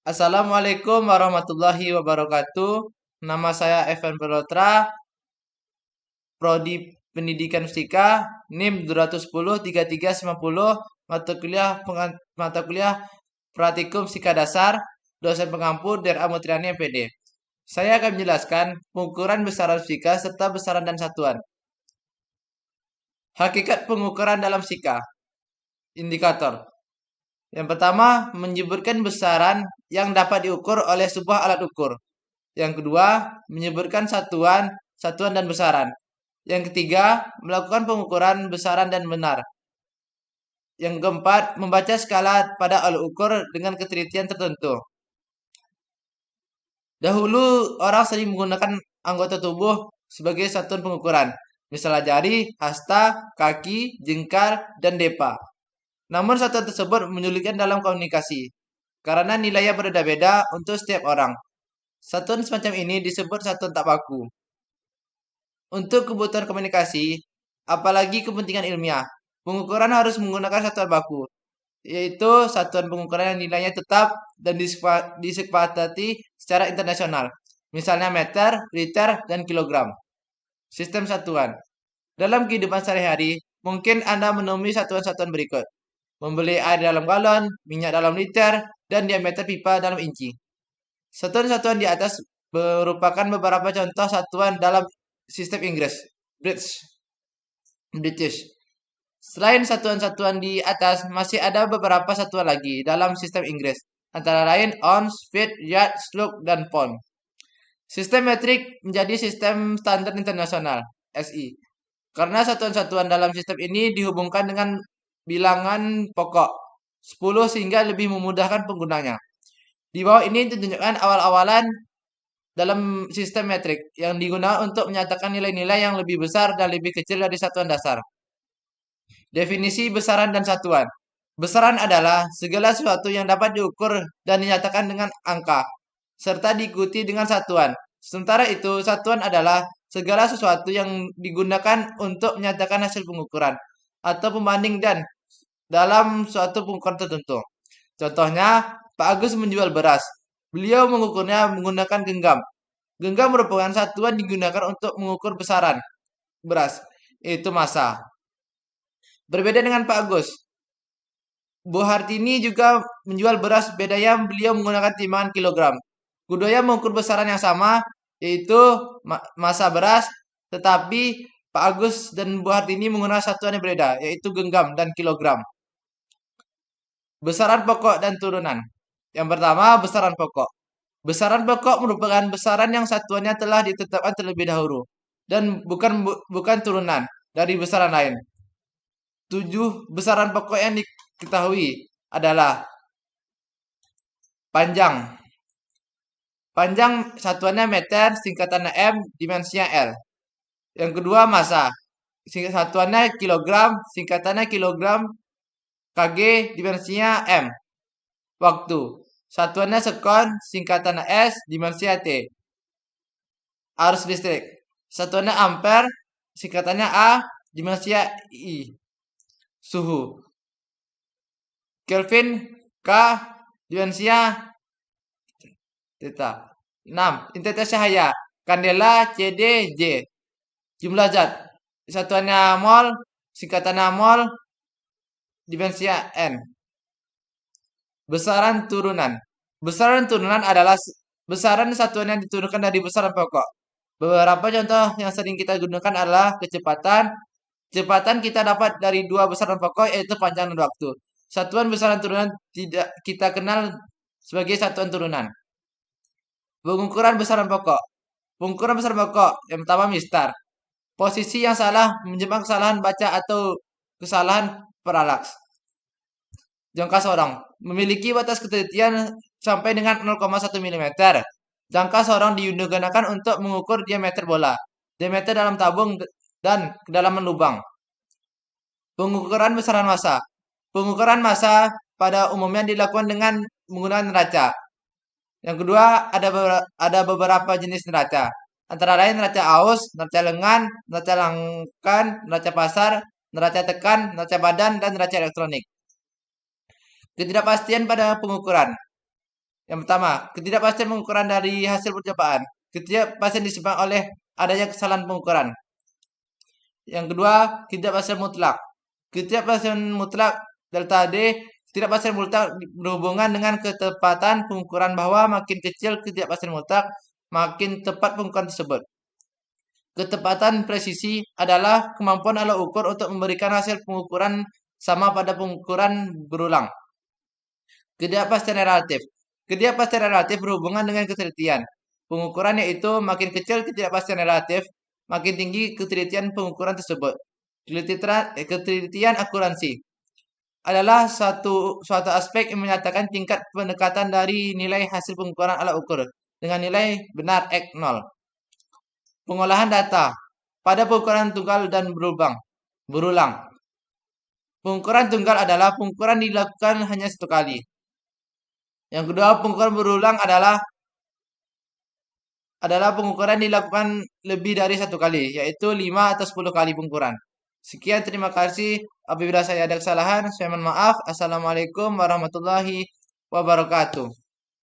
Assalamualaikum warahmatullahi wabarakatuh. Nama saya Evan Pelotra, Prodi Pendidikan Fisika, NIM 210 3390, mata kuliah Praktikum Fisika Dasar, dosen pengampu DRA Mutriani MPD. Saya akan menjelaskan pengukuran besaran fisika serta besaran dan satuan. Hakikat pengukuran dalam fisika. Indikator. Yang pertama, menyebutkan besaran yang dapat diukur oleh sebuah alat ukur. Yang kedua, menyebutkan satuan, satuan dan besaran. Yang ketiga, melakukan pengukuran besaran dan benar. Yang keempat, membaca skala pada alat ukur dengan ketelitian tertentu. Dahulu, orang sering menggunakan anggota tubuh sebagai satuan pengukuran. Misalnya jari, hasta, kaki, jengkal, dan depa. Namun satuan tersebut menyulitkan dalam komunikasi. Karena nilainya berbeda-beda untuk setiap orang. Satuan semacam ini disebut satuan tak baku. Untuk kebutuhan komunikasi, apalagi kepentingan ilmiah, pengukuran harus menggunakan satuan baku, yaitu satuan pengukuran yang nilainya tetap dan disepakati secara internasional, misalnya meter, liter, dan kilogram. Sistem satuan. Dalam kehidupan sehari-hari, mungkin Anda menemui satuan-satuan berikut. Membeli air dalam galon, minyak dalam liter, dan diameter pipa dalam inci. Satuan-satuan di atas merupakan beberapa contoh satuan dalam sistem Inggris, British. Selain satuan-satuan di atas, masih ada beberapa satuan lagi dalam sistem Inggris, antara lain ounce, feet, yard, slug, dan pound. Sistem metrik menjadi sistem standar internasional, SI, karena satuan-satuan dalam sistem ini dihubungkan dengan bilangan pokok 10 sehingga lebih memudahkan penggunanya. Di bawah ini ditunjukkan awal-awalan dalam sistem metrik yang digunakan untuk menyatakan nilai-nilai yang lebih besar dan lebih kecil dari satuan dasar. Definisi besaran dan satuan. Besaran adalah segala sesuatu yang dapat diukur dan dinyatakan dengan angka, serta diikuti dengan satuan. Sementara itu, satuan adalah segala sesuatu yang digunakan untuk menyatakan hasil pengukuran atau pembanding dan dalam suatu pengukuran tertentu. Contohnya, Pak Agus menjual beras. Beliau mengukurnya menggunakan genggam. Genggam merupakan satuan digunakan untuk mengukur besaran beras, yaitu massa. Berbeda dengan Pak Agus, Bu Hartini juga menjual beras, bedanya beliau menggunakan timbangan kilogram. Keduanya mengukur besaran yang sama, yaitu massa beras, tetapi Pak Agus dan Bu Hartini menggunakan satuan yang berbeda, yaitu genggam dan kilogram. Besaran pokok dan turunan. Yang pertama, besaran pokok. Besaran pokok merupakan besaran yang satuannya telah ditetapkan terlebih dahulu dan bukan turunan dari besaran lain. 7 besaran pokok yang diketahui adalah panjang. Panjang satuannya meter, singkatannya M, dimensinya L. Yang kedua, massa. Satuannya kilogram, singkatannya kilogram, kg, dimensinya M. Waktu. Satuannya sekon, singkatannya S, dimensinya T. Arus listrik. Satuannya ampere, singkatannya A, dimensinya I. Suhu. Kelvin, K, dimensinya Theta. 6. Intensitas cahaya. Kandela, CD, J. Jumlah zat. Satuannya mol, singkatannya mol, dimensinya N. Besaran turunan. Besaran turunan adalah besaran satuan yang diturunkan dari besaran pokok. Beberapa contoh yang sering kita gunakan adalah kecepatan. Kecepatan kita dapat dari dua besaran pokok, yaitu panjang dan waktu. Satuan besaran turunan tidak kita kenal sebagai satuan turunan. Pengukuran besaran pokok. Pengukuran besaran pokok yang pertama mistar. Posisi yang salah menyebabkan kesalahan baca atau kesalahan paralaks. Jangka sorong memiliki batas ketelitian sampai dengan 0,1 mm. Jangka sorong digunakan untuk mengukur diameter bola, diameter dalam tabung, dan kedalaman lubang. Pengukuran besaran massa. Pengukuran massa pada umumnya dilakukan dengan menggunakan neraca. Yang kedua, ada beberapa jenis neraca. Antara lain neraca aus, neraca lengan, neraca langkan, neraca pasar, neraca tekan, neraca badan, dan neraca elektronik. Ketidakpastian pada pengukuran. Yang pertama, ketidakpastian pengukuran dari hasil percobaan. Ketidakpastian disebabkan oleh adanya kesalahan pengukuran. Yang kedua, ketidakpastian mutlak. Ketidakpastian mutlak delta D, ketidakpastian mutlak berhubungan dengan ketepatan pengukuran bahwa makin kecil ketidakpastian mutlak, makin tepat pengukuran tersebut. Ketepatan presisi adalah kemampuan alat ukur untuk memberikan hasil pengukuran sama pada pengukuran berulang. Ketidakpastian relatif. Ketidakpastian relatif berhubungan dengan ketelitian. Pengukuran yaitu makin kecil ketidakpastian relatif, makin tinggi ketelitian pengukuran tersebut. Ketelitian akuransi adalah suatu aspek yang menyatakan tingkat pendekatan dari nilai hasil pengukuran alat ukur dengan nilai benar X 0. Pengolahan data pada pengukuran tunggal dan berulang. Pengukuran tunggal adalah pengukuran dilakukan hanya satu kali. Yang kedua, pengukuran berulang adalah pengukuran dilakukan lebih dari satu kali, yaitu 5 atau 10 kali pengukuran. Sekian, terima kasih. Apabila saya ada kesalahan, saya mohon maaf. Assalamualaikum warahmatullahi wabarakatuh.